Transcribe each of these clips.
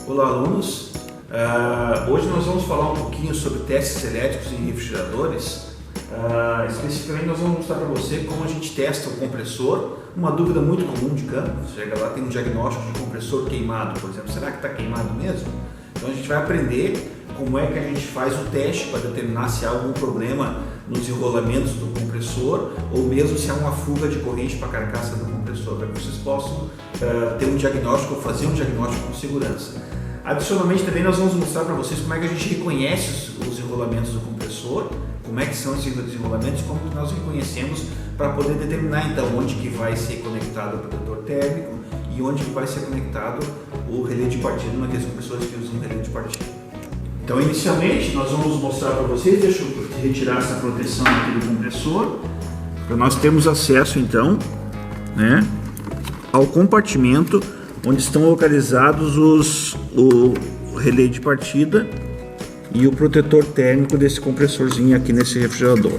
Olá, alunos! Hoje nós vamos falar um pouquinho sobre testes elétricos em refrigeradores. Especificamente nós vamos mostrar para você como a gente testa o compressor. Uma dúvida muito comum de campo, chega lá, tem um diagnóstico de compressor queimado, por exemplo. Será que está queimado mesmo? Então a gente vai aprender como é que a gente faz o teste para determinar se há algum problema nos enrolamentos do compressor ou mesmo se há uma fuga de corrente para a carcaça do compressor, para que vocês possam ter um diagnóstico ou fazer um diagnóstico com segurança. Adicionalmente também nós vamos mostrar para vocês como é que a gente reconhece os enrolamentos do compressor, como é que são esses enrolamentos, como que nós reconhecemos para poder determinar então onde que vai ser conectado o protetor térmico e onde que vai ser conectado o relé de partida naqueles compressores que usam relé de partida. Então inicialmente nós vamos mostrar para vocês, deixa eu retirar essa proteção aqui do compressor, para nós termos acesso então, ao compartimento onde estão localizados o relé de partida e o protetor térmico desse compressorzinho aqui nesse refrigerador.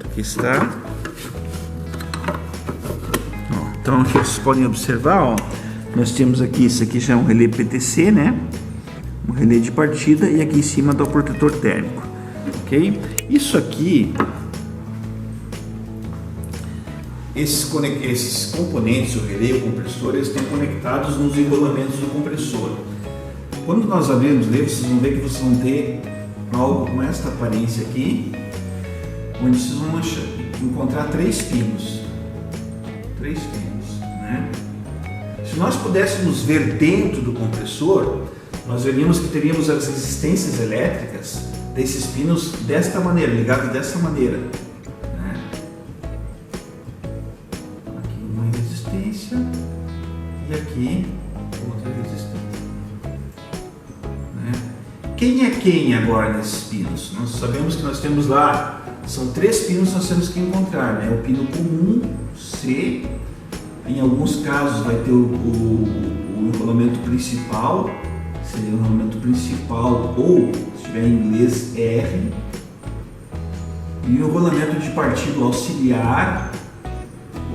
Aqui está. Então aqui vocês podem observar, nós temos aqui, isso aqui já é um relé PTC, um relé de partida, e aqui em cima está o protetor térmico, ok? Isso aqui, esses componentes, o relé e o compressor, eles estão conectados nos enrolamentos do compressor. Quando nós abrimos ele, vocês vão ver que vocês vão ter algo com esta aparência aqui, onde vocês vão encontrar três pinos, Se nós pudéssemos ver dentro do compressor, nós veríamos que teríamos as resistências elétricas desses pinos desta maneira, ligados dessa maneira. Aqui uma resistência e aqui outra resistência. Quem é quem agora nesses pinos? Nós sabemos que nós temos lá, são três pinos que nós temos que encontrar, O pino comum, C, em alguns casos vai ter o enrolamento principal, seria o enrolamento principal, ou se tiver em inglês R, e o enrolamento de partida auxiliar,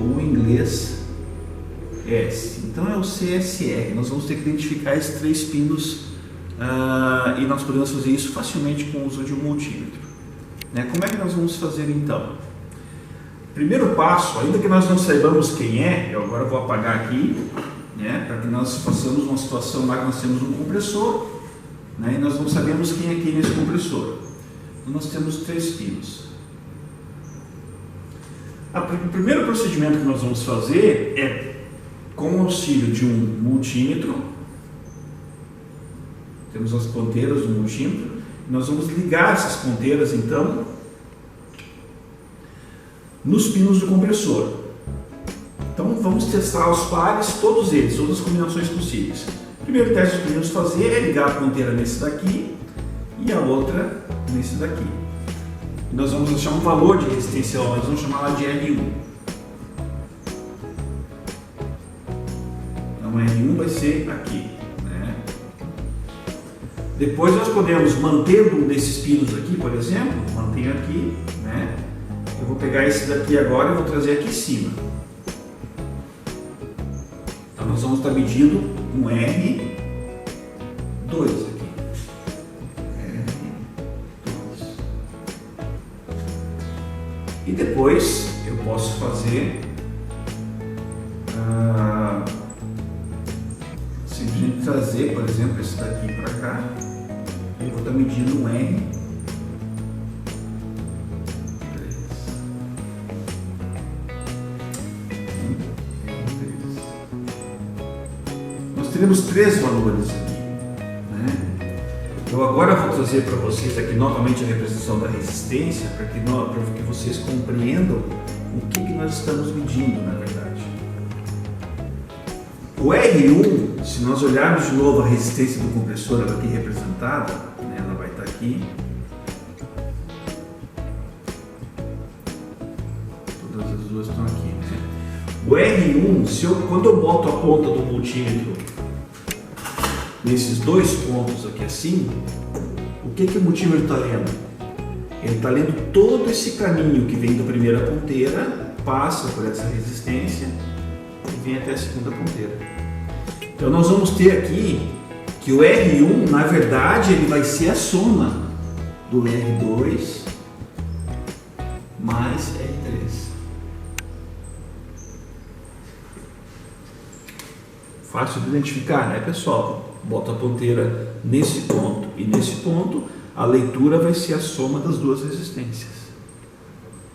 ou em inglês S. Então é o CSR. Nós vamos ter que identificar esses três pinos e nós podemos fazer isso facilmente com o uso de um multímetro. Como é que nós vamos fazer então? Primeiro passo, ainda que nós não saibamos quem é, eu agora vou apagar aqui, para que nós façamos uma situação lá que nós temos um compressor, e nós não sabemos quem é quem nesse compressor. Então nós temos três pinos. O primeiro procedimento que nós vamos fazer é com o auxílio de um multímetro. Temos as ponteiras do multímetro. Nós vamos ligar essas ponteiras então nos pinos do compressor. Então vamos testar os pares, todos eles, todas as combinações possíveis. O primeiro teste que podemos fazer é ligar a ponteira nesse daqui e a outra nesse daqui. E nós vamos achar um valor de resistência, nós vamos chamar lá de R1. Então R1 vai ser aqui. Depois nós podemos, mantendo um desses pinos aqui, por exemplo, mantenho aqui, eu vou pegar esse daqui agora e vou trazer aqui em cima. Então nós vamos estar medindo um R2 aqui. R2. E depois eu posso fazer simplesmente trazer, por exemplo, esse daqui para cá. E eu vou estar medindo um R3. Nós teremos três valores aqui. Eu agora vou trazer para vocês aqui novamente a representação da resistência, para que vocês compreendam o que nós estamos medindo, na verdade. O R1, se nós olharmos de novo a resistência do compressor, ela aqui representada, ela vai estar aqui. Todas as duas estão aqui. O R1, quando eu boto a ponta do multímetro nesses dois pontos aqui assim, o que o multímetro está lendo? Ele está lendo todo esse caminho que vem da primeira ponteira, passa por essa resistência e vem até a segunda ponteira. Então nós vamos ter aqui que o R1, na verdade, ele vai ser a soma do R2 mais R3. Fácil de identificar, né, pessoal? Bota a ponteira nesse ponto e nesse ponto, a leitura vai ser a soma das duas resistências,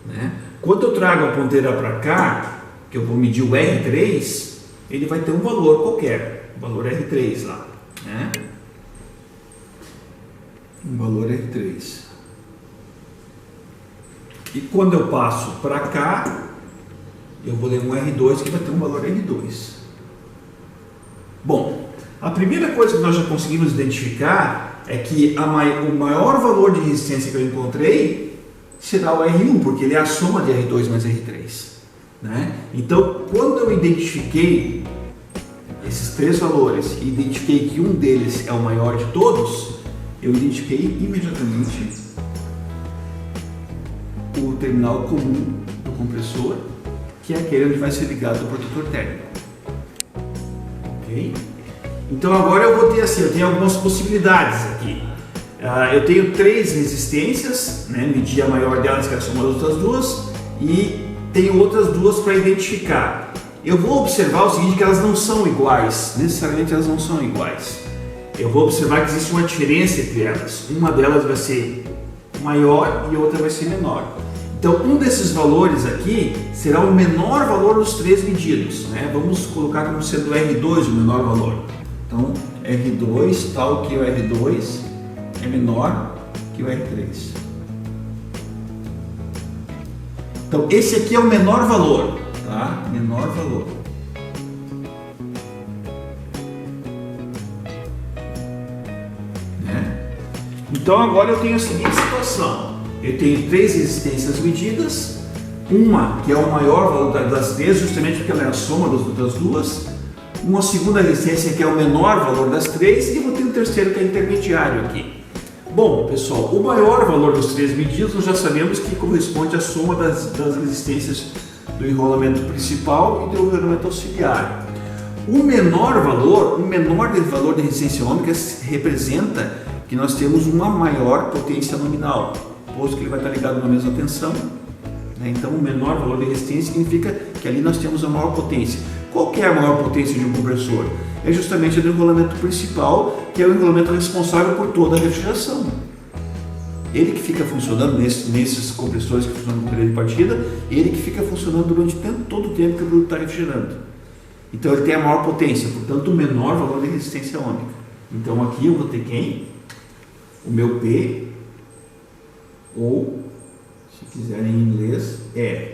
né? Quando eu trago a ponteira para cá, que eu vou medir o R3, ele vai ter um valor qualquer, o valor R3 lá, né? Um valor R3. E quando eu passo para cá, eu vou ler um R2 que vai ter um valor R2. Bom, a primeira coisa que nós já conseguimos identificar é que o maior valor de resistência que eu encontrei será o R1, porque ele é a soma de R2 mais R3, né? Então, quando eu identifiquei esses três valores e identifiquei que um deles é o maior de todos, eu identifiquei imediatamente o terminal comum do compressor, que é aquele onde vai ser ligado o protetor térmico. Ok? Então agora eu vou ter assim, eu tenho algumas possibilidades aqui. Eu tenho três resistências, né? Medir a maior delas, que é a soma das outras duas, e tenho outras duas para identificar. Eu vou observar o seguinte, que elas não são iguais, necessariamente elas não são iguais. Eu vou observar que existe uma diferença entre elas. Uma delas vai ser maior e outra vai ser menor. Então, um desses valores aqui será o menor valor dos três medidos, né? Vamos colocar como sendo o R2 o menor valor. Então, R2, tal que o R2 é menor que o R3. Então, esse aqui é o menor valor, tá? Menor valor. Então agora eu tenho a seguinte situação, eu tenho três resistências medidas, uma que é o maior valor das três, justamente porque ela é a soma das duas, uma segunda resistência que é o menor valor das três e vou ter um terceiro que é intermediário aqui. Bom, pessoal, o maior valor dos três medidos nós já sabemos que corresponde à soma das resistências do enrolamento principal e do enrolamento auxiliar. O menor valor de resistência ômica representa que nós temos uma maior potência nominal, posto que ele vai estar ligado na mesma tensão, né? Então o menor valor de resistência significa que ali nós temos a maior potência. Qual que é a maior potência de um compressor? É justamente a do enrolamento principal, que é o enrolamento responsável por toda a refrigeração. Ele que fica funcionando nesses compressores que funcionam com período de partida, ele que fica funcionando durante todo o tempo que o produto está refrigerando. Então ele tem a maior potência, portanto o menor valor de resistência ômica. Então aqui eu vou ter quem? O meu P, ou, se quiserem em inglês, E.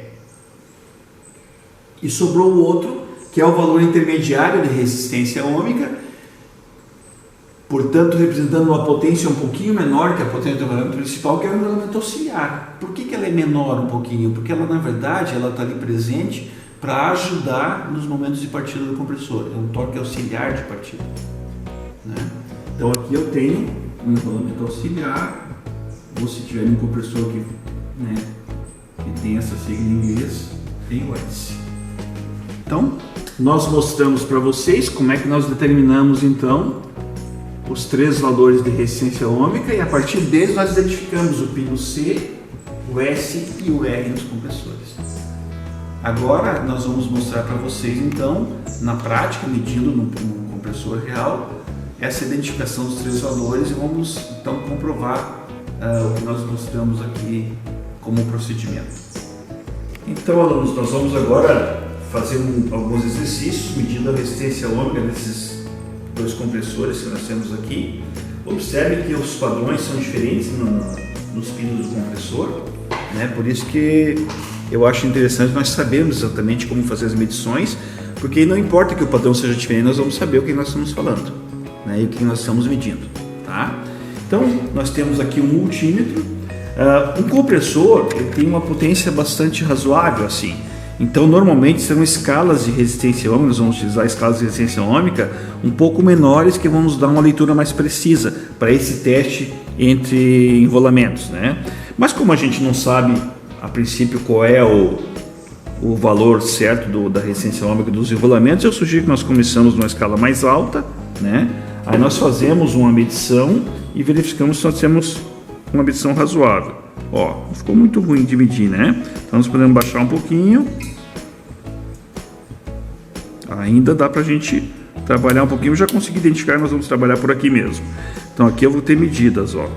E sobrou o outro, que é o valor intermediário de resistência ômica, portanto representando uma potência um pouquinho menor que a potência do enrolamento principal, que é o enrolamento auxiliar. Por que ela é menor um pouquinho? Porque ela, na verdade, ela está ali presente para ajudar nos momentos de partida do compressor. É um torque auxiliar de partida, né? Então aqui eu tenho um enrolamento auxiliar, ou se tiver um compressor que tem essa sigla em inglês, tem o S. Então, nós mostramos para vocês como é que nós determinamos então os três valores de resistência ômica e a partir deles nós identificamos o pino C, o S e o R nos compressores. Agora nós vamos mostrar para vocês então, na prática, medindo no compressor real, essa identificação dos três valores e vamos então comprovar o que nós mostramos aqui como procedimento. Então, alunos, nós vamos agora fazer alguns exercícios medindo a resistência ômica desses dois compressores que nós temos aqui. Observe que os padrões são diferentes nos pinos do compressor, né? Por isso que eu acho interessante nós sabermos exatamente como fazer as medições, porque não importa que o padrão seja diferente, nós vamos saber o que nós estamos falando, né? E o que nós estamos medindo, tá? Então, nós temos aqui um multímetro. Um compressor ele tem uma potência bastante razoável assim. Então, normalmente são escalas de resistência ômica, nós vamos utilizar escalas de resistência ômica um pouco menores que vão nos dar uma leitura mais precisa para esse teste entre enrolamentos, né? Mas como a gente não sabe a princípio qual é o valor certo da resistência ômica dos enrolamentos, eu sugiro que nós começamos numa escala mais alta, né? Aí nós fazemos uma medição e verificamos se nós temos uma medição razoável. Ó, não ficou muito ruim de medir, né? Então nós podemos baixar um pouquinho. Ainda dá pra gente trabalhar um pouquinho. Eu já consegui identificar, nós vamos trabalhar por aqui mesmo. Então aqui eu vou ter medidas, ó,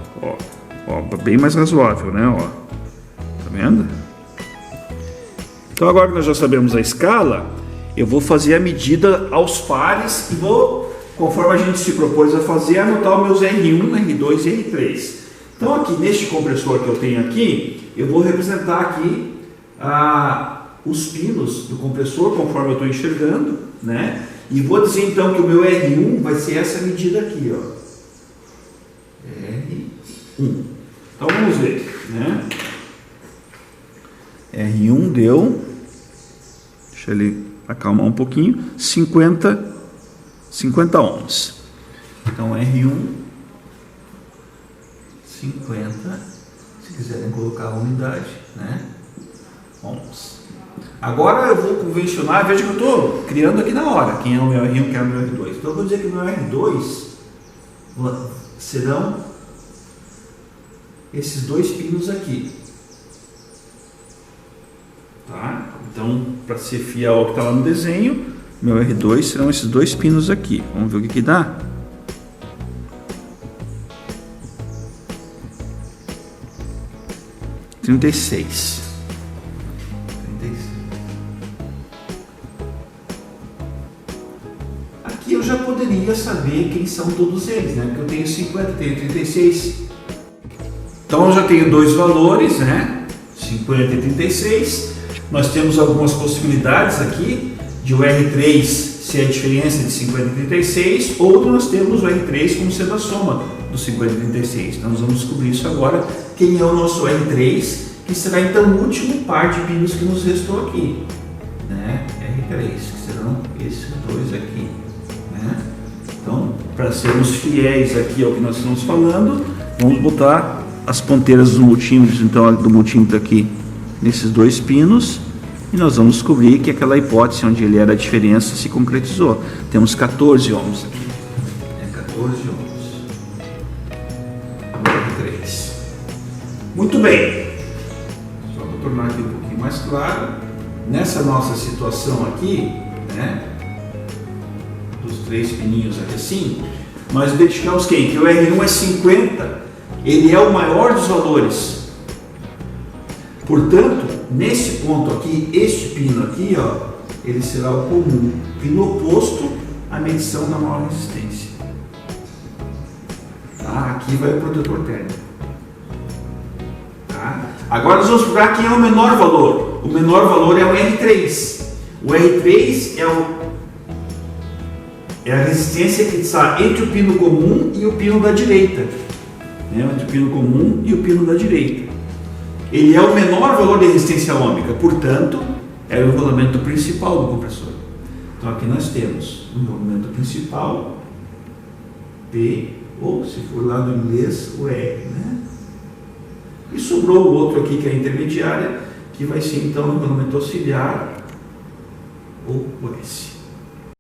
bem mais razoável, né? Ó, tá vendo? Então agora que nós já sabemos a escala, eu vou fazer a medida aos pares e vou, conforme a gente se propôs a fazer, anotar os meus R1, R2 e R3. Então aqui neste compressor que eu tenho aqui, eu vou representar aqui os pinos do compressor conforme eu estou enxergando, né? E vou dizer então que o meu R1 vai ser essa medida aqui, ó. R1. Então vamos ver, né? R1 deu, deixa ele acalmar um pouquinho, 50 ohms. Então R1, 50, se quiserem colocar a unidade, né? Ohms. Agora eu vou convencionar, veja que eu estou criando aqui na hora, quem é o meu R1, quem é o meu R2. Então eu vou dizer que o meu R2 serão esses dois pinos aqui. Tá? Então, para ser fiel ao que está lá no desenho, meu R2 serão esses dois pinos aqui. Vamos ver o que dá? Trinta e seis. Aqui eu já poderia saber quem são todos eles, né? Porque eu tenho 50, tenho 36. Então eu já tenho dois valores, né? 50 e 36. Nós temos algumas possibilidades aqui de o R3 ser a diferença de 50 e 36, ou nós temos o R3 como sendo a soma dos 50 e 36. Então nós vamos descobrir isso agora, quem é o nosso R3, que será então o último par de pinos que nos restou aqui, né? R3, que serão esses dois aqui, né? Então, para sermos fiéis aqui ao que nós estamos falando, vamos botar as ponteiras dos multímetros, então do multímetro aqui nesses dois pinos, e nós vamos descobrir que aquela hipótese onde ele era a diferença se concretizou. Temos 14 ohms aqui. 14 ohms. 3. Muito bem. Só para tornar aqui um pouquinho mais claro, nessa nossa situação aqui, né, dos três pininhos aqui assim, nós identificamos quem? Que o R1 é 50, ele é o maior dos valores. Portanto, nesse ponto aqui, este pino aqui, ó, ele será o comum, pino oposto à medição da maior resistência. Tá? Aqui vai o protetor térmico. Tá? Agora nós vamos procurar quem é o menor valor. O menor valor é o R3. O R3 é a resistência que está entre o pino comum e o pino da direita. Né? Entre o pino comum e o pino da direita. Ele é o menor valor de resistência ômica, portanto, é o enrolamento principal do compressor. Então aqui nós temos o enrolamento principal, P, ou se for lá no inglês, o R, né? E sobrou o outro aqui que é a intermediária, que vai ser então o enrolamento auxiliar, ou o S.